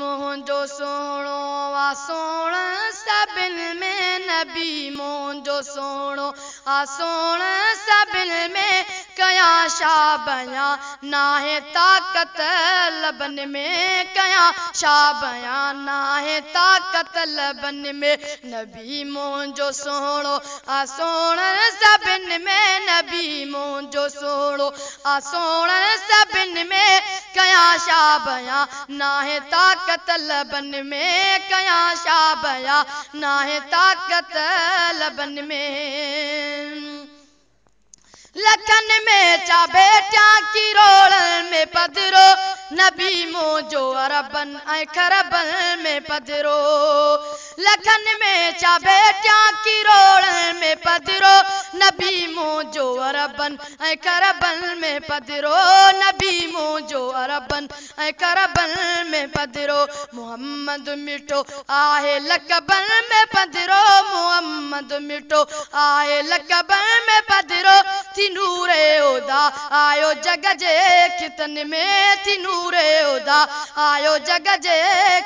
मुंहिंजो सोणो आ सोण सभिनि में नबी मुंहिंजो सोणो आ सोण सभिनि में कयां छा बयां नाहे ताक़त लबनि में कयां छा बयां नाहे ताक़त लबनि में नबी मुंहिंजो सोणो आ सोण सभिनि में नबी मुंहिंजो सोणो आ सोण सभिनि में कयां छा बयां नाहे ताक़त लबनि में कयां छा बयां नाहे ताक़त लबनि में लखनि में चा बेटियां किरोड़नि में पधरो नबी मुंहिंजो अरबनि ऐं खरबनि में पधरो लखनि में चा बेटियां किरोड़नि में पधरो नबी मुंहिंजो अरबनि ऐं खरबनि में पधरो नबी मुंहिंजो अरबनि ऐं खरबनि में पधरो मोहम्मद मिठो आहे लक़बनि में पधरो मोहम्मद मिठो आहे लक़बनि में पधरो थी नूरे उदा आयो जग जे खितनि में थी नूरे उदा आयो जग जे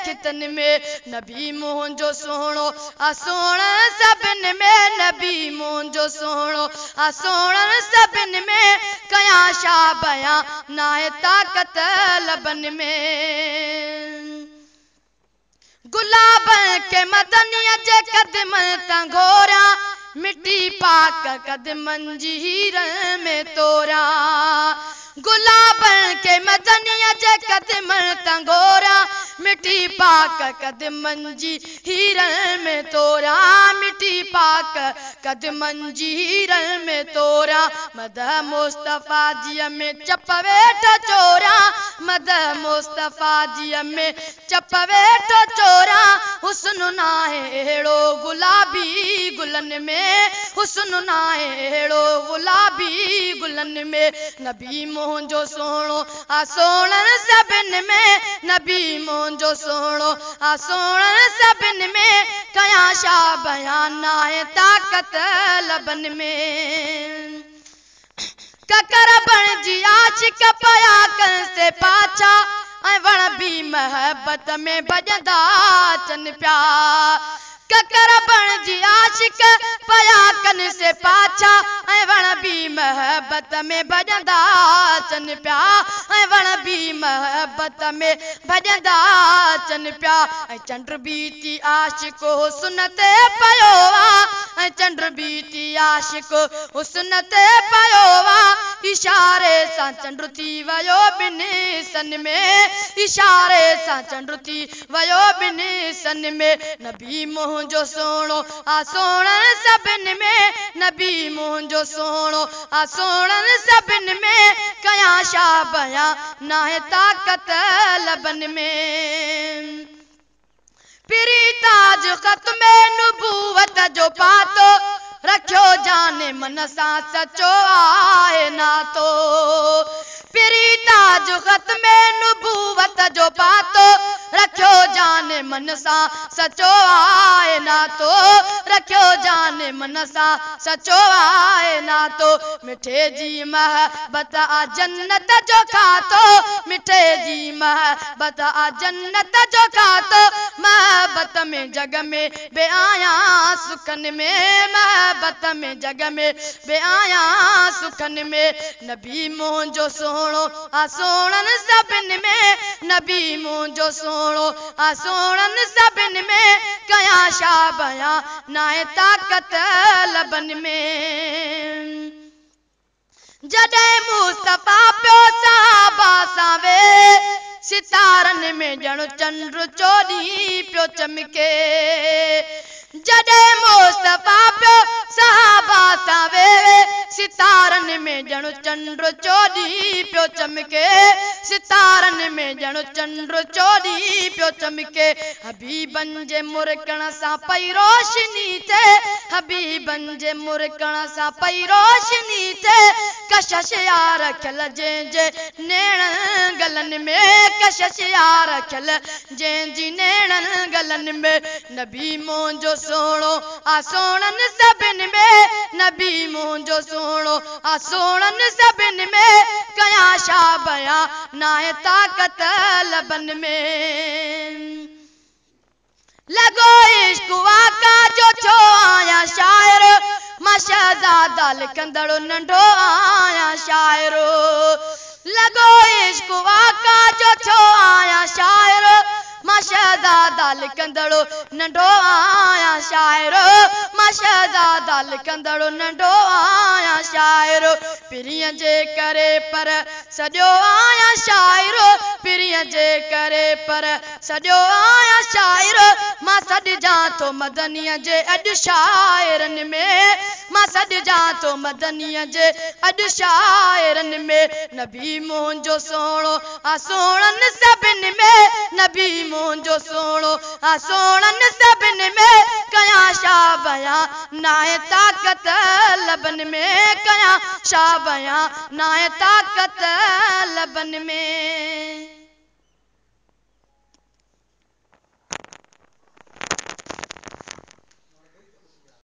खितनि में नबी मुंहिंजो सोणो आ सोण सभिनि में नबी मुंहिंजो सोणो आ सोण सभिनि में कयां छा बयां नाहे ताक़त लबनि में गुलाब के मदनीअ जे कदमनि तां घोरियां मिट्टी पाक कदमनि जी हीरनि में तोरियां गुलाब के मदनीअ जे कदमनि तां घोरियां मिट्टी पाक कदमनि जी हीरनि में तोरियां मिट्टी पाक कदमनि जी हीरनि में तोरियां मद मुस्तफ़ा जीअ में चप वेठो चोरियां मद मुस्तफ़ा जीअ में चप वेठो चोरियां हुस्न नाहे अहिड़ो गुलाबी गुलनि में हुस्न नाहे अहिड़ो गुलाबी गुलनि में नबी मुंहिंजो सोणो आ सोण सभिनि में नबी मुंहिंजो सोणो आ सोण सभिनि में कयां छा बयां नाहे ताक़त लबनि में ककर बणिजी आशिक पया कनि से पाछा ऐं वण बि महबत में भॼंदा अचनि पिया ककर बणिजी आशिक पया कनि से पाछा ऐं वण बि महबत में भॼंदा अचनि पिया ऐं वण बि महबत में भॼंदा अचनि पिया ऐं चंड बीती आशिक हुस्न ते पियो आहे ऐं चंड बीती आशिक हुस्न ते पियो आहे इशारे सां चंड थी वियो ॿिनि सन में इशारे सां चंड थी वियो ॿिनि सन में नबी मुंहिंजो सोणो आ सोण सभिनि में नबी मुंहिंजो सोणो आ सोण सभिनि में कयां छा बयां नाहे ताक़त लबनि में पिरी ताज ख़त्मे नुबूवत जो पातो रखियो जाने मन सां सचो आहे नातो पिरी ताज ख़त्मे नुबूवत जो पातो रखियो जाने मन सां सचो आहे नातो रखियो जाने मन सां सचो आहे नातो मिठे जी महबत आ जन्नत जो खातो मिठे जी महबत आ जन्नत जो खातो महबत में जग में बे आयां सुखनि में महबत में जग में बे आयां सुखनि में नबी मुंहिंजो सोणो आ सोणनि सभिनि में नबी मुंहिंजो सोणो आ सोणनि सभिनि में कयां छा बयां नाहे ताक़त लबनि में जॾहिं मुस्तफ़ा पियो सहाबा सां वे सितारनि में ॼण चंड चोॾीं पियो चमके जॾहिं मुस्तफ़ा पियो सहाबा सां वे सितारनि में ॼण चंड चोॾीं पियो चमके सितारनि में ॼण चंड चोॾीं पियो चमके हबीबनि जे मुरकण सां पई रोशनी थे हबीबनि जे मुरकण सां पई रोशनी थे कशिश यार रखियल जंहिंजे नेणनि गलनि में कशिश यार रखियल जंहिंजी नेणनि गलनि में नबी मुंहिंजो सोणो आ सोणनि सभिनि में नबी मुंहिंजो सोणो आ सोणनि सभिनि में कयां छा बयां नाहे ताक़त लबनि में इश्क वाका जो छो आया शायर मां शहज़ादा लिखंदड़ नंढो आया शायर लगो इश्क वाका जो छो आया शायर मां शहज़ादा लिखंदड़ नंढो आया शायर मां शहज़ादा लिखंदड़ नंढो आया शायर पिरीअ जे करे पर सॼो आया शायर पिरीअ जे करे पर सॼो आया शायर मां सॾिजां थो मदनीअ जे अॼु शाइरनि में मां सॾिजां थो मदनीअ जे अॼु शाइरनि में नबी मुंहिंजो सोणो आ सोणनि सभिनि में नबी मुंहिंजो सोणो आ सोणनि सभिनि में कयां छा बयां नाहे ताक़त लबनि में कयां छा बयां नाहे ताक़त लबनि में।